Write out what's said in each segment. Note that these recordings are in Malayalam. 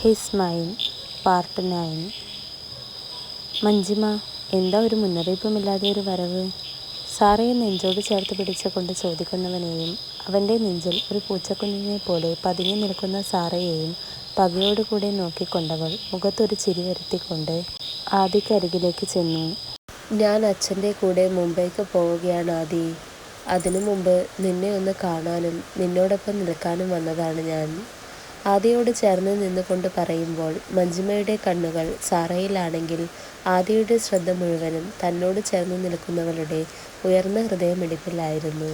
His mind part 9. മഞ്ജിമ, എന്താ ഒരു മുന്നറിയിപ്പുമില്ലാതെ ഒരു വരവ്? സാറയെ നെഞ്ചോട് ചേർത്ത് പിടിച്ചുകൊണ്ട് ചോദിക്കുന്നവനെയും അവൻ്റെ നെഞ്ചിൽ ഒരു പൂച്ചക്കുഞ്ഞിനെ പോലെ പതുങ്ങി നിൽക്കുന്ന സാറയെയും പകയോടുകൂടെ നോക്കിക്കൊണ്ടവൾ മുഖത്തൊരു ചിരി വരുത്തിക്കൊണ്ട് ആദിക്കരികിലേക്ക് ചെന്നു. ഞാൻ അച്ഛൻ്റെ കൂടെ മുംബൈക്ക് പോവുകയാണ് ആദി. അതിനു മുമ്പ് നിന്നെ ഒന്ന് കാണാനും നിന്നോടൊപ്പം നിൽക്കാനും വന്നതാണ് ഞാൻ. ആദിയോട് ചേർന്ന് നിന്നുകൊണ്ട് പറയുമ്പോൾ മഞ്ജിമയുടെ കണ്ണുകൾ സാറയിലാണെങ്കിൽ ആദിയുടെ ശ്രദ്ധ മുഴുവനും തന്നോട് ചേർന്ന് നിൽക്കുന്നവളുടെ ഉയർന്ന ഹൃദയമിടിപ്പിലായിരുന്നു.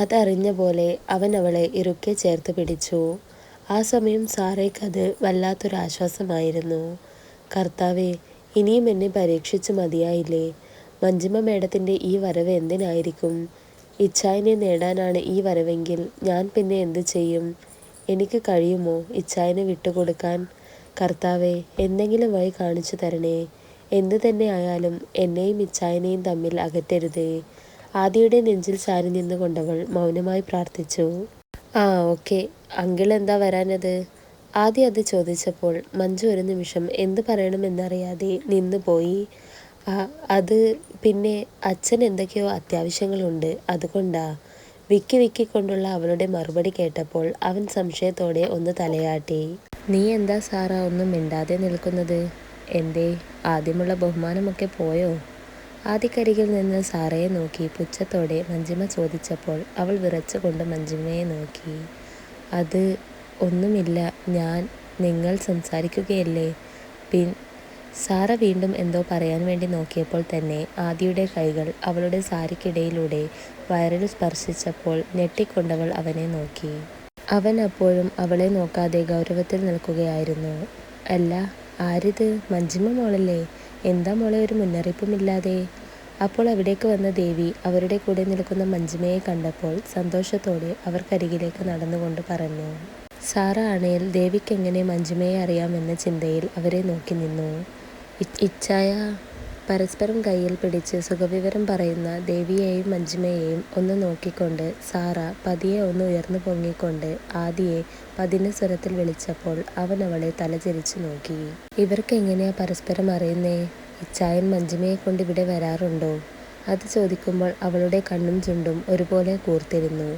അതറിഞ്ഞ പോലെ അവൻ അവളെ ഇറുക്കെ ചേർത്ത് പിടിച്ചു. ആ സമയം സാറയ്ക്കത് വല്ലാത്തൊരാശ്വാസമായിരുന്നു. കർത്താവേ, ഇനിയും എന്നെ പരീക്ഷിച്ചു മതിയായില്ലേ? മഞ്ജിമ മേഡത്തിൻ്റെ ഈ വരവ് എന്തിനായിരിക്കും? ഇച്ഛായനെ നേടാനാണ് ഈ വരവെങ്കിൽ ഞാൻ പിന്നെ എന്തു ചെയ്യും? എനിക്ക് കഴിയുമോ ഇച്ഛായനെ വിട്ടുകൊടുക്കാൻ? കർത്താവേ, എന്തെങ്കിലും വഴി കാണിച്ചു തരണേ. എന്തു തന്നെ ആയാലും എന്നെയും ഇച്ഛായനെയും തമ്മിൽ അകറ്റരുതേ. ആദിയുടെ നെഞ്ചിൽ ചാരി നിന്നുകൊണ്ടവൾ മൗനമായി പ്രാർത്ഥിച്ചു. ആ ഓക്കെ, അങ്കിൾ എന്താ വരാനത്? ആദി അത് ചോദിച്ചപ്പോൾ മഞ്ജു ഒരു നിമിഷം എന്തു പറയണമെന്നറിയാതെ നിന്നുപോയി. അത് പിന്നെ അച്ഛൻ എന്തൊക്കെയോ അത്യാവശ്യങ്ങളുണ്ട്, അതുകൊണ്ടാ. വിക്കിക്കൊണ്ടുള്ള അവളുടെ മറുപടി കേട്ടപ്പോൾ അവൻ സംശയത്തോടെ ഒന്ന് തലയാട്ടി. നീ എന്താ സാറ ഒന്നും മിണ്ടാതെ നിൽക്കുന്നത്? എന്തേ, ആദ്യമുള്ള ബഹുമാനമൊക്കെ പോയോ? ആദിക്കരികിൽ നിന്ന് സാറയെ നോക്കി പുച്ഛത്തോടെ മഞ്ജിമ ചോദിച്ചപ്പോൾ അവൾ വിറച്ചുകൊണ്ട് മഞ്ജിമയെ നോക്കി. അത് ഒന്നുമില്ല, നിങ്ങൾ സംസാരിക്കുകയല്ലേ? സാറ വീണ്ടും എന്തോ പറയാൻ വേണ്ടി നോക്കിയപ്പോൾ തന്നെ ആദിയുടെ കൈകൾ അവളുടെ സാരിക്കിടയിലൂടെ വയറിൽ സ്പർശിച്ചപ്പോൾ ഞെട്ടിക്കൊണ്ടവൾ അവനെ നോക്കി. അവൻ അപ്പോഴും അവളെ നോക്കാതെ ഗൗരവത്തിൽ നിൽക്കുകയായിരുന്നു. അല്ല, ആരിത്? മഞ്ജിമ മോളല്ലേ? എന്താ മോളെ ഒരു മുന്നറിയിപ്പുമില്ലാതെ? അപ്പോൾ അവിടേക്ക് വന്ന ദേവി അവരുടെ കൂടെ നിൽക്കുന്ന മഞ്ജിമയെ കണ്ടപ്പോൾ സന്തോഷത്തോടെ അവർക്കരികിലേക്ക് നടന്നുകൊണ്ട് പറഞ്ഞു. സാറ ആണേൽ ദേവിക്കെങ്ങനെ മഞ്ജിമയെ അറിയാമെന്ന ചിന്തയിൽ അവരെ നോക്കി നിന്നു. ഇച്ഛായ. പരസ്പരം കയ്യിൽ പിടിച്ച് സുഖവിവരം പറയുന്ന ദേവിയെയും മഞ്ജിമയെയും ഒന്ന് നോക്കിക്കൊണ്ട് സാറ പതിയെ ഒന്ന് ഉയർന്നു പൊങ്ങിക്കൊണ്ട് ആദിയെ പതിന സ്വരത്തിൽ വിളിച്ചപ്പോൾ അവൻ അവളെ തലചരിച്ചു നോക്കി. ഇവർക്കെങ്ങനെയാ പരസ്പരം അറിയുന്നേ? ഇച്ഛായൻ മഞ്ജിമയെ കൊണ്ട് ഇവിടെ വരാറുണ്ടോ? അത് ചോദിക്കുമ്പോൾ അവളുടെ കണ്ണും ചുണ്ടും ഒരുപോലെ കൂർത്തിരുന്നു.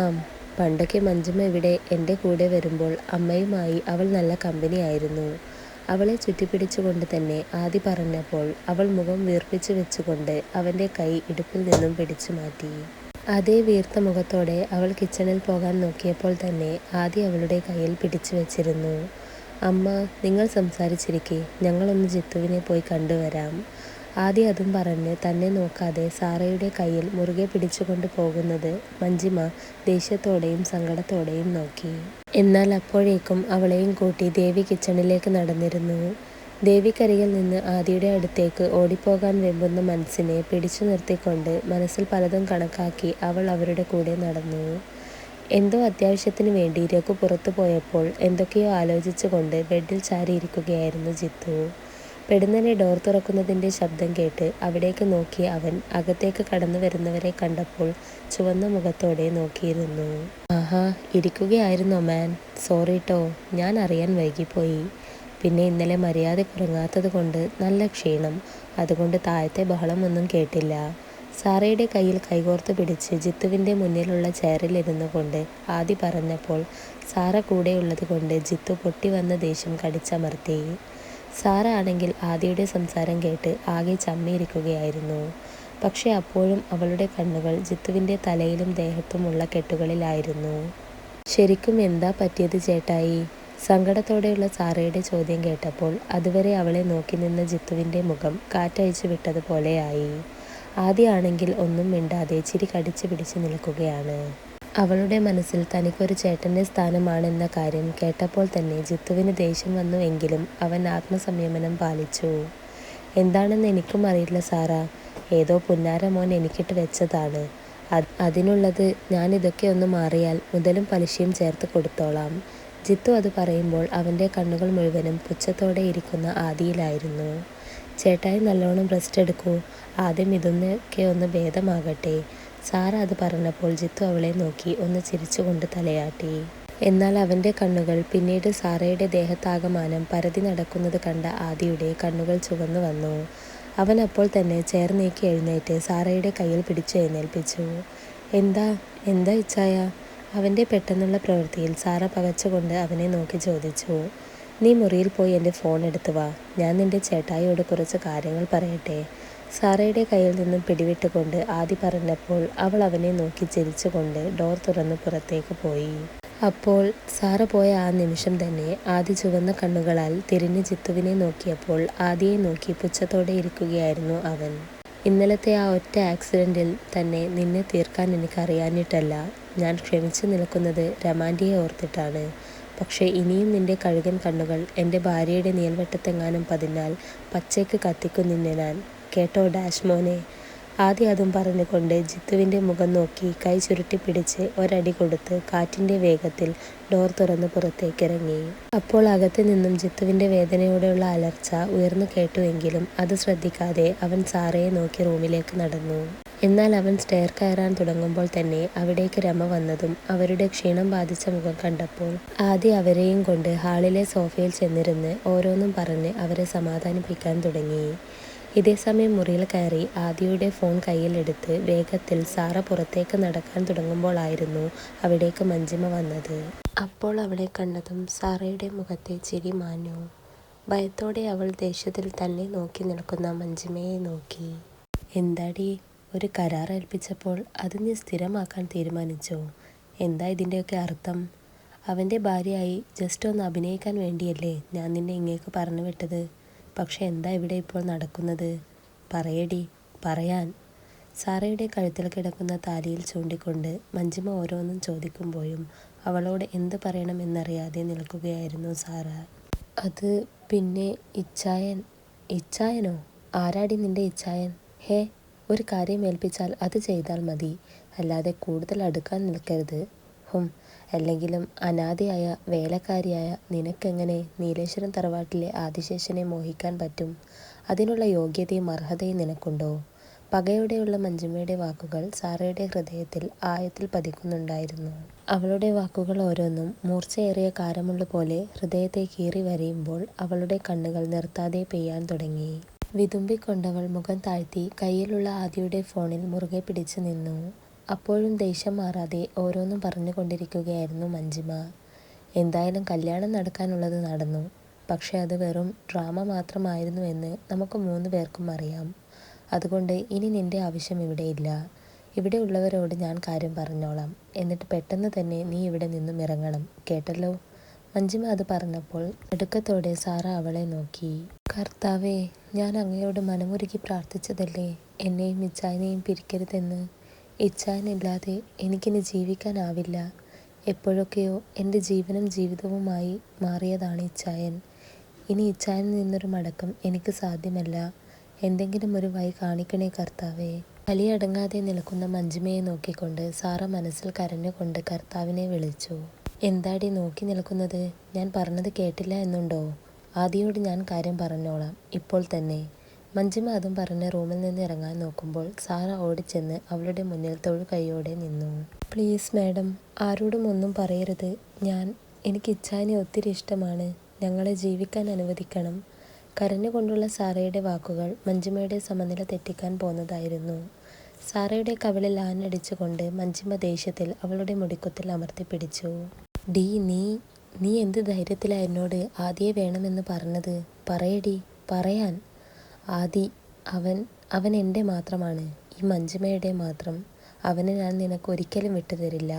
ആം, പണ്ടൊക്കെ മഞ്ജിമ ഇവിടെ എൻ്റെ കൂടെ വരുമ്പോൾ അമ്മയുമായി അവൾ നല്ല കമ്പനിയായിരുന്നു. അവളെ ചുറ്റിപ്പിടിച്ചുകൊണ്ട് തന്നെ ആദി പറഞ്ഞപ്പോൾ അവൾ മുഖം വീർപ്പിച്ചു വെച്ചുകൊണ്ട് അവൻ്റെ കൈ ഇടുപ്പിൽ നിന്നും പിടിച്ചു മാറ്റി. അതേ വീർത്ത മുഖത്തോടെ അവൾ കിച്ചണിൽ പോകാൻ നോക്കിയപ്പോൾ തന്നെ ആദി അവളുടെ കയ്യിൽ പിടിച്ചു വെച്ചിരുന്നു. അമ്മ, നിങ്ങൾ സംസാരിച്ചിരിക്കെ, ഞങ്ങളൊന്ന് ജിത്തുവിനെ പോയി കണ്ടുവരാം. ആദി അതും പറഞ്ഞ് തന്നെ നോക്കാതെ സാറയുടെ കയ്യിൽ മുറുകെ പിടിച്ചുകൊണ്ട് പോകുന്നത് മഞ്ജിമ ദേഷ്യത്തോടെയും സങ്കടത്തോടെയും നോക്കി. എന്നാൽ അപ്പോഴേക്കും അവളെയും കൂട്ടി ദേവി കിച്ചണിലേക്ക് നടന്നിരുന്നു. ദേവിക്കരികിൽ നിന്ന് ആദിയുടെ അടുത്തേക്ക് ഓടിപ്പോകാൻ വെമ്പുന്ന മനസ്സിനെ പിടിച്ചു നിർത്തിക്കൊണ്ട് മനസ്സിൽ പലതും കണക്കാക്കി അവൾ അവരുടെ കൂടെ നടന്നു. എന്തോ അത്യാവശ്യത്തിന് വേണ്ടി രഘു പുറത്തു പോയപ്പോൾ എന്തൊക്കെയോ ആലോചിച്ചുകൊണ്ട് ബെഡിൽ ചാരിയിരിക്കുകയായിരുന്നു ജിത്തു. പെടുന്നനെ ഡോർ തുറക്കുന്നതിൻ്റെ ശബ്ദം കേട്ട് അവിടേക്ക് നോക്കിയ അവൻ അകത്തേക്ക് കടന്നു വരുന്നവരെ കണ്ടപ്പോൾ ചുവന്ന മുഖത്തോടെ നോക്കിയിരുന്നു. ആഹാ, ഇരിക്കുകയായിരുന്നോ മാൻ? സോറി ട്ടോ, ഞാൻ അറിയാൻ വൈകിപ്പോയി. പിന്നെ ഇന്നലെ മര്യാദയ്ക്ക് ഉറങ്ങാത്തത് കൊണ്ട് നല്ല ക്ഷീണം, അതുകൊണ്ട് താഴത്തെ ബഹളമൊന്നും കേട്ടില്ല. സാറയുടെ കയ്യിൽ കൈകോർത്ത് പിടിച്ച് ജിത്തുവിൻ്റെ മുന്നിലുള്ള ചെയറിൽ ഇരുന്നു കൊണ്ട് ആദി പറഞ്ഞപ്പോൾ സാറ കൂടെയുള്ളത് കൊണ്ട് ജിത്തു പൊട്ടി വന്ന ദേഷ്യം കടിച്ചമർത്തി. സാറ ആണെങ്കിൽ ആദിയുടെ സംസാരം കേട്ട് ആകെ ചമ്മിയിരിക്കുകയായിരുന്നു. പക്ഷെ അപ്പോഴും അവളുടെ കണ്ണുകൾ ജിത്തുവിൻ്റെ തലയിലും ദേഹത്തുമുള്ള കെട്ടുകളിലായിരുന്നു. ശരിക്കും എന്താ പറ്റിയത് ചേട്ടായി? സങ്കടത്തോടെയുള്ള സാറയുടെ ചോദ്യം കേട്ടപ്പോൾ അതുവരെ അവളെ നോക്കി നിന്ന ജിത്തുവിൻ്റെ മുഖം കാറ്റഴിച്ചു വിട്ടതുപോലെയായി. ആദിയാണെങ്കിൽ ഒന്നും മിണ്ടാതെ ചിരി കടിച്ചു പിടിച്ച് നിൽക്കുകയാണ്. അവളുടെ മനസ്സിൽ തനിക്കൊരു ചേട്ടൻ്റെ സ്ഥാനമാണെന്ന കാര്യം കേട്ടപ്പോൾ തന്നെ ജിത്തുവിന് ദേഷ്യം വന്നു എങ്കിലും അവൻ ആത്മസംയമനം പാലിച്ചു. എന്താണെന്ന് എനിക്കും അറിയില്ല സാറ, ഏതോ പുന്നാര മോൻ എനിക്കിട്ട് വെച്ചതാണ്. അതിനുള്ളത് ഞാനിതൊക്കെ ഒന്ന് മാറിയാൽ മുതലും പലിശയും ചേർത്ത് കൊടുത്തോളാം. ജിത്തു അത് പറയുമ്പോൾ അവൻ്റെ കണ്ണുകൾ മുഴുവനും പുച്ഛത്തോടെ ഇരിക്കുന്ന ആദിയിലായിരുന്നു. ചേട്ടായി നല്ലോണം റെസ്റ്റ് എടുക്കൂ, ആദ്യം ഇതൊന്നൊക്കെ ഒന്ന് ഭേദമാകട്ടെ. സാറ അത് പറഞ്ഞപ്പോൾ ജിത്തു അവളെ നോക്കി ഒന്ന് ചിരിച്ചുകൊണ്ട് തലയാട്ടി. എന്നാൽ അവൻ്റെ കണ്ണുകൾ പിന്നീട് സാറയുടെ ദേഹത്താകമാനം പരതി നടക്കുന്നത് കണ്ട ആദിയുടെ കണ്ണുകൾ ചുവന്നു വന്നു. അവൻ അപ്പോൾ തന്നെ ചെയർ നീക്കി എഴുന്നേറ്റ് സാറയുടെ കയ്യിൽ പിടിച്ചു എഴുന്നേൽപ്പിച്ചു. എന്താ എന്താ ഇച്ചായ? അവൻ്റെ പെട്ടെന്നുള്ള പ്രവൃത്തിയിൽ സാറ പകച്ചുകൊണ്ട് അവനെ നോക്കി ചോദിച്ചു. നീ മുറിയിൽ പോയി എൻ്റെ ഫോൺ എടുത്തു വാ, ഞാൻ നിൻ്റെ ചേട്ടായിയോട് കുറച്ച് കാര്യങ്ങൾ പറയട്ടെ. സാറയുടെ കയ്യിൽ നിന്നും പിടിവിട്ടുകൊണ്ട് ആദി പറഞ്ഞപ്പോൾ അവൾ അവനെ നോക്കി ചിരിച്ചുകൊണ്ട് ഡോർ തുറന്ന് പുറത്തേക്ക് പോയി. അപ്പോൾ സാറ പോയ ആ നിമിഷം തന്നെ ആദി ചുവന്ന കണ്ണുകളാൽ തിരിഞ്ഞ് ജിത്തുവിനെ നോക്കിയപ്പോൾ ആദിയെ നോക്കി പുച്ഛത്തോടെ ഇരിക്കുകയായിരുന്നു അവൻ. ഇന്നലത്തെ ആ ഒറ്റ ആക്സിഡൻറ്റിൽ തന്നെ നിന്നെ തീർക്കാൻ എനിക്കറിയാഞ്ഞിട്ടല്ല. ഞാൻ ക്ഷമിച്ചു നിൽക്കുന്നത് രമാൻറ്റിയെ ഓർത്തിട്ടാണ്. പക്ഷേ ഇനിയും നിന്റെ കഴുകൻ കണ്ണുകൾ എൻ്റെ ഭാര്യയുടെ നീൽവെട്ടത്തെങ്ങാനും പതിഞ്ഞാൽ പച്ചയ്ക്ക് കത്തിക്കും നിന്നെ ഞാൻ. കേട്ടോ ഡാഷ് മോനെ. ആദ്യം അതും പറഞ്ഞുകൊണ്ട് ജിത്തുവിൻ്റെ മുഖം നോക്കി കൈ ചുരുട്ടി പിടിച്ച് ഒരടി കൊടുത്ത് കാറ്റിൻ്റെ വേഗത്തിൽ ഡോർ തുറന്ന് പുറത്തേക്കിറങ്ങി. അപ്പോൾ അകത്ത് നിന്നും ജിത്തുവിൻ്റെ വേദനയോടെയുള്ള അലർച്ച ഉയർന്നു കേട്ടുവെങ്കിലും അത് ശ്രദ്ധിക്കാതെ അവൻ സാറയെ നോക്കി റൂമിലേക്ക് നടന്നു. എന്നാൽ അവൻ സ്റ്റെയർ കയറാൻ തുടങ്ങുമ്പോൾ തന്നെ അവിടേക്ക് രമ വന്നതും അവരുടെ ക്ഷീണം ബാധിച്ച മുഖം കണ്ടപ്പോൾ ആദ്യം അവരെയും കൊണ്ട് ഹാളിലെ സോഫയിൽ ചെന്നിരുന്ന് ഓരോന്നും പറഞ്ഞ് അവരെ സമാധാനിപ്പിക്കാൻ തുടങ്ങി. ഇതേസമയം മുറിയിൽ കയറി ആദിയുടെ ഫോൺ കയ്യിലെടുത്ത് വേഗത്തിൽ സാറ പുറത്തേക്ക് നടക്കാൻ തുടങ്ങുമ്പോഴായിരുന്നു അവിടേക്ക് മഞ്ജിമ വന്നത്. അപ്പോൾ അവളെ കണ്ടതും സാറയുടെ മുഖത്തെ ചിരി മാഞ്ഞു. ഭയത്തോടെ അവൾ ദേഷ്യത്തിൽ തന്നെ നോക്കി നിൽക്കുന്ന മഞ്ജിമയെ നോക്കി. എന്താടി, ഒരു കരാർ ഏൽപ്പിച്ചപ്പോൾ അത് നീ സ്ഥിരമാക്കാൻ തീരുമാനിച്ചോ? എന്താ ഇതിൻ്റെയൊക്കെ അർത്ഥം? അവൻ്റെ ഭാര്യയായി ജസ്റ്റ് ഒന്ന് അഭിനയിക്കാൻ വേണ്ടിയല്ലേ ഞാൻ നിന്നെ ഇങ്ങേക്ക് പറഞ്ഞു വിട്ടത്? പക്ഷെ എന്താ ഇവിടെ ഇപ്പോൾ നടക്കുന്നത്? പറയടി, പറയാൻ. സാറയുടെ കഴുത്തിൽ കിടക്കുന്ന താലിയിൽ ചൂണ്ടിക്കൊണ്ട് മഞ്ജിമ ഓരോന്നും ചോദിക്കുമ്പോഴും അവളോട് എന്ത് പറയണമെന്നറിയാതെ നിൽക്കുകയായിരുന്നു സാറ. അത് പിന്നെ ഇച്ചായൻ. ഇച്ചായനോ? ആരാടി നിന്റെ ഇച്ചായൻ? ഹേ, ഒരു കാര്യം ഏൽപ്പിച്ചാൽ അത് ചെയ്താൽ മതി, അല്ലാതെ കൂടുതൽ അടുക്കാൻ നിൽക്കരുത്. അല്ലെങ്കിലും അനാഥയായ വേലക്കാരിയായ നിനക്കെങ്ങനെ നീലേശ്വരം തറവാട്ടിലെ ആദിശേഷനെ മോഹിക്കാൻ പറ്റും? അതിനുള്ള യോഗ്യതയും അർഹതയും നിനക്കുണ്ടോ? പകയോടെയുള്ള മഞ്ജിമയുടെ വാക്കുകൾ സാറയുടെ ഹൃദയത്തിൽ ആഴത്തിൽ പതിക്കുന്നുണ്ടായിരുന്നു. അവളുടെ വാക്കുകൾ ഓരോന്നും മൂർച്ചയേറിയ കാരമുള്ള പോലെ ഹൃദയത്തെ കീറി വരയുമ്പോൾ അവളുടെ കണ്ണുകൾ നിർത്താതെ പെയ്യാൻ തുടങ്ങി. വിതുമ്പിക്കൊണ്ടവൾ മുഖം താഴ്ത്തി കയ്യിലുള്ള ആദിയുടെ ഫോണിൽ മുറുകെ പിടിച്ചു നിന്നു. അപ്പോഴും ദേഷ്യം മാറാതെ ഓരോന്നും പറഞ്ഞുകൊണ്ടിരിക്കുകയായിരുന്നു മഞ്ജിമ. എന്തായാലും കല്യാണം നടക്കാനുള്ളത് നടന്നു. പക്ഷെ അത് വെറും ഡ്രാമ മാത്രമായിരുന്നു എന്ന് നമുക്ക് 3 പേർക്കും അറിയാം. അതുകൊണ്ട് ഇനി നിന്റെ ആവശ്യം ഇവിടെയില്ല. ഇവിടെ ഉള്ളവരോട് ഞാൻ കാര്യം പറഞ്ഞോളാം. എന്നിട്ട് പെട്ടെന്ന് തന്നെ നീ ഇവിടെ നിന്നും ഇറങ്ങണം, കേട്ടല്ലോ? മഞ്ജിമ അത് പറഞ്ഞപ്പോൾ നടുക്കത്തോടെ സാറ അവളെ നോക്കി. കർത്താവേ, ഞാൻ അങ്ങയോട് മനമുരുകി പ്രാർത്ഥിച്ചതല്ലേ എന്നെയും ഇച്ചായനെയും പിരിക്കരുതെന്ന്. ഇച്ചായനില്ലാതെ എനിക്കിനി ജീവിക്കാനാവില്ല. എപ്പോഴൊക്കെയോ എൻ്റെ ജീവനും ജീവിതവുമായി മാറിയതാണ് ഇച്ചായൻ. ഇനി ഇച്ചായനിൽ നിന്നൊരു മടക്കം എനിക്ക് സാധ്യമല്ല. എന്തെങ്കിലും ഒരു വഴി കാണിക്കണേ കർത്താവേ. കലിയടങ്ങാതെ നിൽക്കുന്ന മഞ്ജിമയെ നോക്കിക്കൊണ്ട് സാറ മനസ്സിൽ കരഞ്ഞുകൊണ്ട് കർത്താവിനെ വിളിച്ചു. എന്താടി നോക്കി നിൽക്കുന്നത്? ഞാൻ പറഞ്ഞത് കേട്ടില്ല എന്നുണ്ടോ? ആദിയോട് ഞാൻ കാര്യം പറഞ്ഞോളാം, ഇപ്പോൾ തന്നെ. മഞ്ജിമ അതും പറഞ്ഞ് റൂമിൽ നിന്ന് ഇറങ്ങാൻ നോക്കുമ്പോൾ സാറ ഓടിച്ചെന്ന് അവളുടെ മുന്നിൽ തൊഴുകൈയോടെ നിന്നു. പ്ലീസ് മാഡം, ആരോടും ഒന്നും പറയരുത്. എനിക്ക് ഇച്ചായനെ ഒത്തിരി ഇഷ്ടമാണ്. ഞങ്ങളെ ജീവിക്കാൻ അനുവദിക്കണം. കരഞ്ഞുകൊണ്ടുള്ള സാറയുടെ വാക്കുകൾ മഞ്ജിമയുടെ സമനില തെറ്റിക്കാൻ പോന്നതായിരുന്നു. സാറയുടെ കവിളിൽ ആഞ്ഞടിച്ചുകൊണ്ട് മഞ്ജിമ ദേഷ്യത്തിൽ അവളുടെ മുടിക്കുത്തിൽ അമർത്തിപ്പിടിച്ചു. ഡീ, നീ എന്ത് ധൈര്യത്തിലാ എന്നോട് ആദിയെ വേണമെന്ന് പറഞ്ഞത്? പറയടി, പറയാൻ. ആദി, അവൻ എൻ്റെ മാത്രമാണ്, ഈ മഞ്ജിമയുടെ മാത്രം. അവനെ ഞാൻ നിനക്ക് ഒരിക്കലും വിട്ടുതരില്ല.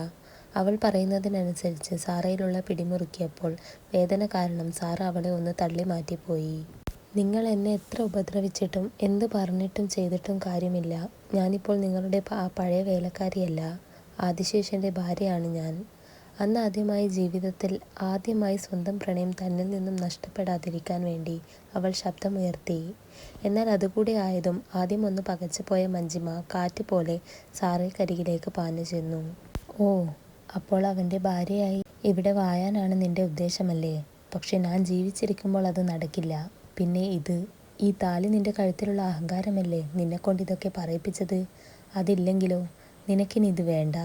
അവൾ പറയുന്നതിനനുസരിച്ച് സാറയിലുള്ള പിടിമുറുക്കിയപ്പോൾ വേദന കാരണം സാറ അവളെ ഒന്ന് തള്ളി മാറ്റിപ്പോയി. നിങ്ങൾ എന്നെ എത്ര ഉപദ്രവിച്ചിട്ടും എന്ത് പറഞ്ഞിട്ടും ചെയ്തിട്ടും കാര്യമില്ല. ഞാനിപ്പോൾ നിങ്ങളുടെ പഴയ വേലക്കാരിയല്ല. ആദിശേഷൻ്റെ ഭാര്യയാണ് ഞാൻ. അന്ന് ജീവിതത്തിൽ ആദ്യമായി സ്വന്തം പ്രണയം തന്നിൽ നിന്നും നഷ്ടപ്പെടാതിരിക്കാൻ വേണ്ടി അവൾ ശബ്ദമുയർത്തി. എന്നാൽ അതുകൂടി ആയതും ആദ്യം ഒന്ന് പകച്ചുപോയ മഞ്ജിമ കാറ്റ് പോലെ സാറയ്ക്കരികിലേക്ക് പാഞ്ഞു ചെന്നു. ഓ, അപ്പോൾ അവൻ്റെ ഭാര്യയായി ഇവിടെ വായാനാണ് നിന്റെ ഉദ്ദേശമല്ലേ? പക്ഷെ ഞാൻ ജീവിച്ചിരിക്കുമ്പോൾ അത് നടക്കില്ല. പിന്നെ ഈ താലി നിന്റെ കഴുത്തിലുള്ള അഹങ്കാരമല്ലേ നിന്നെക്കൊണ്ട് ഇതൊക്കെ പറയിപ്പിച്ചത്? അതില്ലെങ്കിലോ? നിനക്കിനി ഇത് വേണ്ട.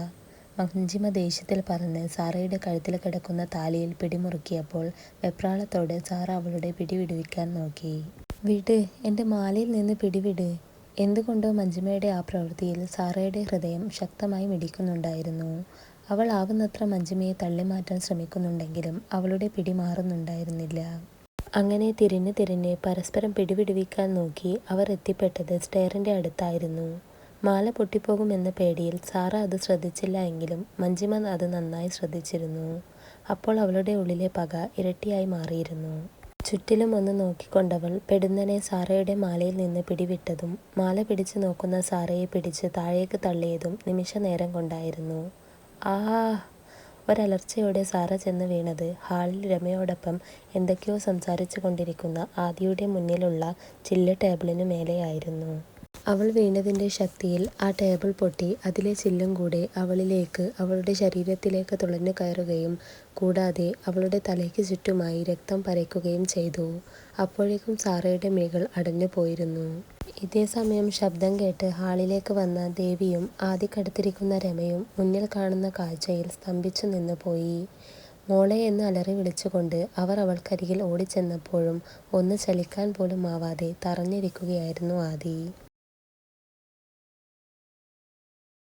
മഞ്ജിമ ദേഷ്യത്തിൽ പറഞ്ഞ് സാറയുടെ കഴുത്തിൽ കിടക്കുന്ന താലിയിൽ പിടിമുറുക്കിയപ്പോൾ വെപ്രാളത്തോടെ സാറ അവളുടെ പിടി വിടുവിക്കാൻ നോക്കി. "വിട്, എൻ്റെ മാലയിൽ നിന്ന് പിടിവിട്." എന്തുകൊണ്ടോ മഞ്ജിമയുടെ ആ പ്രവൃത്തിയിൽ സാറയുടെ ഹൃദയം ശക്തമായി മിടിക്കുന്നുണ്ടായിരുന്നു. അവൾ ആവുന്നത്ര മഞ്ജിമയെ തള്ളിമാറ്റാൻ ശ്രമിക്കുന്നുണ്ടെങ്കിലും അവളുടെ പിടി മാറുന്നുണ്ടായിരുന്നില്ല. അങ്ങനെ തിരിഞ്ഞ് തിരിഞ്ഞ് പരസ്പരം പിടിവിടുവിക്കാൻ നോക്കി അവർ എത്തിപ്പെട്ടത് സ്റ്റെയറിൻ്റെ അടുത്തായിരുന്നു. മാല പൊട്ടിപ്പോകുമെന്ന പേടിയിൽ സാറ അത് ശ്രദ്ധിച്ചില്ല എങ്കിലും മഞ്ജിമ അത് നന്നായി ശ്രദ്ധിച്ചിരുന്നു. അപ്പോൾ അവളുടെ ഉള്ളിലെ പക ഇരട്ടിയായി മാറിയിരുന്നു. ചുറ്റിലും ഒന്ന് നോക്കിക്കൊണ്ടവൾ പെടുന്നനെ സാറയുടെ മാലയിൽ നിന്ന് പിടിവിട്ടതും മാല പിടിച്ചു നോക്കുന്ന സാറയെ പിടിച്ച് താഴേക്ക് തള്ളിയതും നിമിഷ നേരം കൊണ്ടായിരുന്നു. "ആ!" ഒരലർച്ചയോടെ സാറ ചെന്ന് വീണത് ഹാളിൽ രമയോടൊപ്പം എന്തൊക്കെയോ സംസാരിച്ചു കൊണ്ടിരിക്കുന്ന ആദിയുടെ മുന്നിലുള്ള ചില്ല് ടേബിളിനു മേലെയായിരുന്നു. അവൾ വീണതിൻ്റെ ശക്തിയിൽ ആ ടേബിൾ പൊട്ടി അതിലെ ചില്ലും കൂടെ അവളിലേക്ക്, അവളുടെ ശരീരത്തിലേക്ക് തുളഞ്ഞു കയറുകയും കൂടാതെ അവളുടെ തലയ്ക്ക് ചുറ്റുമായി രക്തം പരയ്ക്കുകയും ചെയ്തു. അപ്പോഴേക്കും സാറയുടെ മിഴികൾ അടഞ്ഞു പോയിരുന്നു. ഇതേ സമയം ശബ്ദം കേട്ട് ഹാളിലേക്ക് വന്ന ദേവിയും ആദിക്കടുത്തിരിക്കുന്ന രമയും മുന്നിൽ കാണുന്ന കാഴ്ചയിൽ സ്തംഭിച്ചു നിന്നു പോയി. "മോളെ" എന്ന് അലറി വിളിച്ചുകൊണ്ട് അവർ അവൾക്കരികിൽ ഓടിച്ചെന്നപ്പോഴും ഒന്ന് ചലിക്കാൻ പോലും ആവാതെ തറഞ്ഞിരിക്കുകയായിരുന്നു ആദി.